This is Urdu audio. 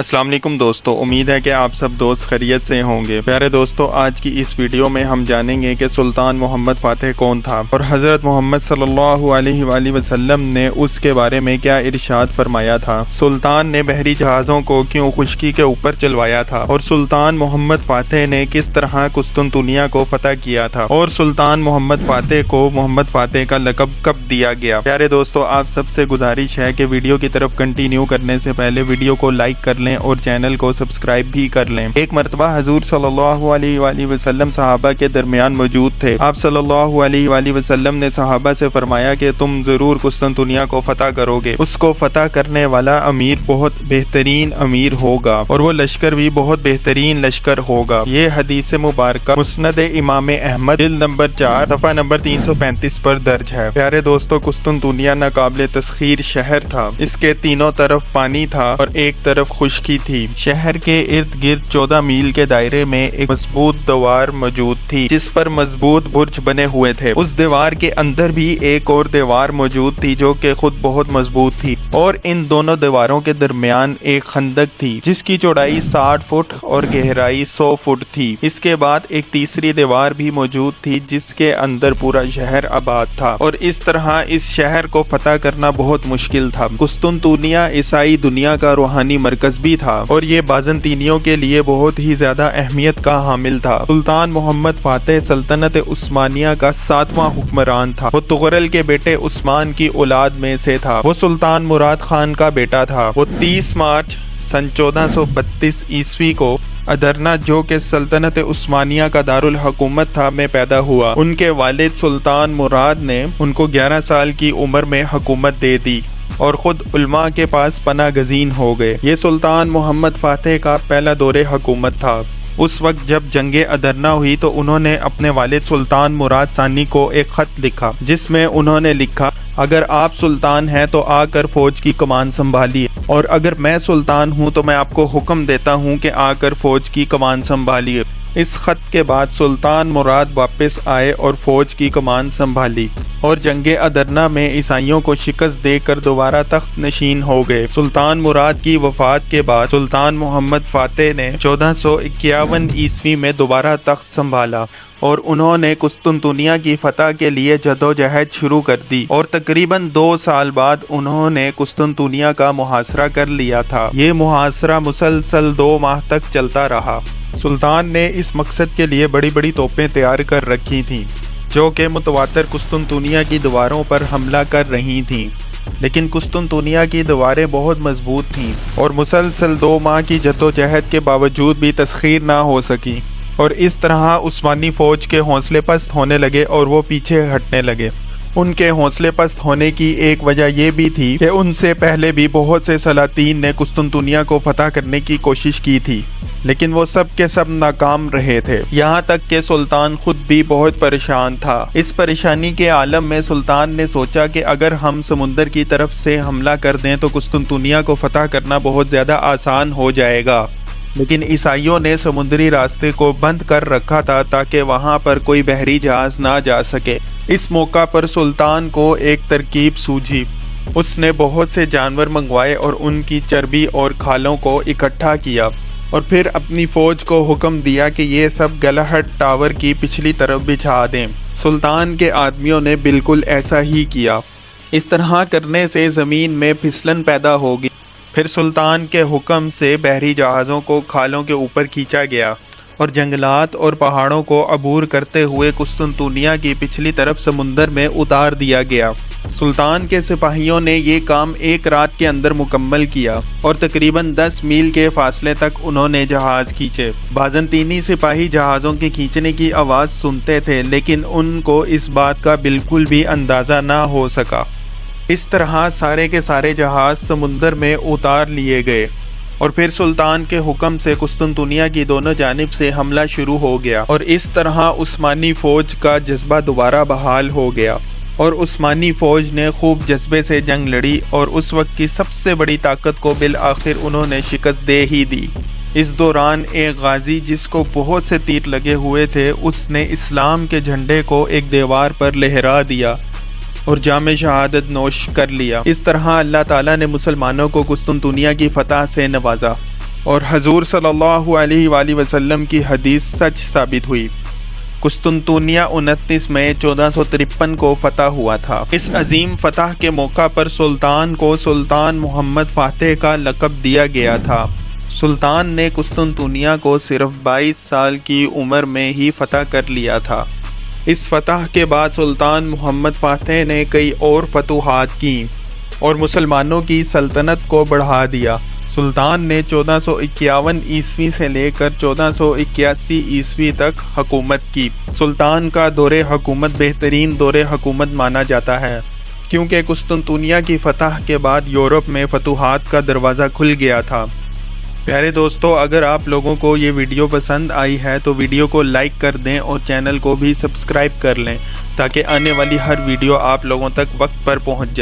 السلام علیکم دوستو، امید ہے کہ آپ سب دوست خیریت سے ہوں گے۔ پیارے دوستو، آج کی اس ویڈیو میں ہم جانیں گے کہ سلطان محمد فاتح کون تھا اور حضرت محمد صلی اللہ علیہ وآلہ وسلم نے اس کے بارے میں کیا ارشاد فرمایا تھا۔ سلطان نے بحری جہازوں کو کیوں خشکی کے اوپر چلوایا تھا اور سلطان محمد فاتح نے کس طرح قسطنطنیہ کو فتح کیا تھا اور سلطان محمد فاتح کو محمد فاتح کا لقب کب دیا گیا۔ پیارے دوستو، آپ سب سے گزارش ہے کہ ویڈیو کی طرف کنٹینیو کرنے سے پہلے ویڈیو کو لائک کر لیں اور چینل کو سبسکرائب بھی کر لیں۔ ایک مرتبہ حضور صلی اللہ علیہ وآلہ وسلم صحابہ کے درمیان موجود تھے۔ آپ صلی اللہ علیہ وآلہ وسلم نے صحابہ سے فرمایا کہ تم ضرور قسطنطنیہ کو فتح کرو گے۔ اس کو فتح کرنے والا امیر بہت بہترین امیر ہوگا اور وہ لشکر بھی بہت بہترین لشکر ہوگا۔ یہ حدیث مبارکہ مسند امام احمد جلد نمبر 4 صفحہ نمبر 335 پر درج ہے۔ پیارے دوستو، قسطنطنیہ ناقابل تسخیر شہر تھا۔ اس کے تینوں طرف پانی تھا اور ایک طرف خشکی تھی۔ شہر کے ارد گرد 14 میل کے دائرے میں ایک مضبوط دیوار موجود تھی جس پر مضبوط برج بنے ہوئے تھے۔ اس دیوار کے اندر بھی ایک اور دیوار موجود تھی جو کہ خود بہت مضبوط تھی اور ان دونوں دیواروں کے درمیان ایک خندق تھی جس کی چوڑائی 60 فٹ اور گہرائی 100 فٹ تھی۔ اس کے بعد ایک تیسری دیوار بھی موجود تھی جس کے اندر پورا شہر آباد تھا اور اس طرح اس شہر کو فتح کرنا بہت مشکل تھا۔ قسطنطنیہ عیسائی دنیا کا روحانی مرکز بھی تھا اور یہ بازنطینیوں کے لیے بہت ہی زیادہ اہمیت کا حامل تھا۔ سلطان محمد فاتح سلطنت عثمانیہ کا 7واں حکمران تھا۔ وہ تغرل کے بیٹے عثمان کی اولاد میں سے تھا۔ وہ سلطان مراد خان کا بیٹا تھا۔ وہ 30 مارچ سن 1432 عیسوی کو ادرنا، جو کہ سلطنت عثمانیہ کا دارالحکومت تھا، میں پیدا ہوا۔ ان کے والد سلطان مراد نے ان کو 11 سال کی عمر میں حکومت دے دی اور خود علماء کے پاس پناہ گزین ہو گئے۔ یہ سلطان محمد فاتح کا پہلا دور حکومت تھا۔ اس وقت جب جنگ ادرنا ہوئی تو انہوں نے اپنے والد سلطان مراد ثانی کو ایک خط لکھا جس میں انہوں نے لکھا، اگر آپ سلطان ہیں تو آ کر فوج کی کمان سنبھالیے، اور اگر میں سلطان ہوں تو میں آپ کو حکم دیتا ہوں کہ آ کر فوج کی کمان سنبھالیے۔ اس خط کے بعد سلطان مراد واپس آئے اور فوج کی کمان سنبھالی اور جنگ ادرنا میں عیسائیوں کو شکست دے کر دوبارہ تخت نشین ہو گئے۔ سلطان مراد کی وفات کے بعد سلطان محمد فاتح نے 1451 عیسوی میں دوبارہ تخت سنبھالا اور انہوں نے قسطنطنیہ کی فتح کے لیے جدوجہد شروع کر دی اور تقریباً 2 سال بعد انہوں نے قسطنطنیہ کا محاصرہ کر لیا تھا۔ یہ محاصرہ مسلسل 2 ماہ تک چلتا رہا۔ سلطان نے اس مقصد کے لیے بڑی بڑی توپیں تیار کر رکھی تھیں جو کہ متواتر قسطنطنیہ کی دیواروں پر حملہ کر رہی تھیں، لیکن قسطنطنیہ کی دیواریں بہت مضبوط تھیں اور مسلسل 2 ماہ کی جدوجہد کے باوجود بھی تسخیر نہ ہو سکی، اور اس طرح عثمانی فوج کے حوصلے پست ہونے لگے اور وہ پیچھے ہٹنے لگے۔ ان کے حوصلے پست ہونے کی ایک وجہ یہ بھی تھی کہ ان سے پہلے بھی بہت سے سلاطین نے قسطنطنیہ کو فتح کرنے کی کوشش کی تھی، لیکن وہ سب کے سب ناکام رہے تھے، یہاں تک کہ سلطان خود بھی بہت پریشان تھا۔ اس پریشانی کے عالم میں سلطان نے سوچا کہ اگر ہم سمندر کی طرف سے حملہ کر دیں تو قسطنطنیہ کو فتح کرنا بہت زیادہ آسان ہو جائے گا، لیکن عیسائیوں نے سمندری راستے کو بند کر رکھا تھا تاکہ وہاں پر کوئی بحری جہاز نہ جا سکے۔ اس موقع پر سلطان کو ایک ترکیب سوجھی۔ اس نے بہت سے جانور منگوائے اور ان کی چربی اور کھالوں کو اکٹھا کیا اور پھر اپنی فوج کو حکم دیا کہ یہ سب گلہٹ ٹاور کی پچھلی طرف بچھا دیں۔ سلطان کے آدمیوں نے بالکل ایسا ہی کیا۔ اس طرح کرنے سے زمین میں پھسلن پیدا ہوگی۔ پھر سلطان کے حکم سے بحری جہازوں کو کھالوں کے اوپر کھینچا گیا اور جنگلات اور پہاڑوں کو عبور کرتے ہوئے قسطنطنیہ کی پچھلی طرف سمندر میں اتار دیا گیا۔ سلطان کے سپاہیوں نے یہ کام 1 رات کے اندر مکمل کیا اور تقریباً 10 میل کے فاصلے تک انہوں نے جہاز کھینچے۔ بازنطینی سپاہی جہازوں کے کھینچنے کی آواز سنتے تھے لیکن ان کو اس بات کا بالکل بھی اندازہ نہ ہو سکا۔ اس طرح سارے کے سارے جہاز سمندر میں اتار لیے گئے اور پھر سلطان کے حکم سے قسطنطنیہ کی دونوں جانب سے حملہ شروع ہو گیا اور اس طرح عثمانی فوج کا جذبہ دوبارہ بحال ہو گیا اور عثمانی فوج نے خوب جذبے سے جنگ لڑی اور اس وقت کی سب سے بڑی طاقت کو بالآخر انہوں نے شکست دے ہی دی۔ اس دوران ایک غازی جس کو بہت سے تیر لگے ہوئے تھے، اس نے اسلام کے جھنڈے کو ایک دیوار پر لہرا دیا اور جام شہادت نوش کر لیا۔ اس طرح اللہ تعالیٰ نے مسلمانوں کو قسطنطنیہ کی فتح سے نوازا اور حضور صلی اللہ علیہ وآلہ وسلم کی حدیث سچ ثابت ہوئی۔ قسطنطنیہ 29 مئی 1453 کو فتح ہوا تھا۔ اس عظیم فتح کے موقع پر سلطان کو سلطان محمد فاتح کا لقب دیا گیا تھا۔ سلطان نے قسطنطنیہ کو صرف 22 سال کی عمر میں ہی فتح کر لیا تھا۔ اس فتح کے بعد سلطان محمد فاتح نے کئی اور فتوحات کی اور مسلمانوں کی سلطنت کو بڑھا دیا۔ سلطان نے 1451 عیسوی سے لے کر 1481 عیسوی تک حکومت کی۔ سلطان کا دور حکومت بہترین دور حکومت مانا جاتا ہے، کیونکہ قسطنطنیہ کی فتح کے بعد یورپ میں فتوحات کا دروازہ کھل گیا تھا۔ پیارے دوستو، اگر آپ لوگوں کو یہ ویڈیو پسند آئی ہے تو ویڈیو کو لائک کر دیں اور چینل کو بھی سبسکرائب کر لیں تاکہ آنے والی ہر ویڈیو آپ لوگوں تک وقت پر پہنچ جائے۔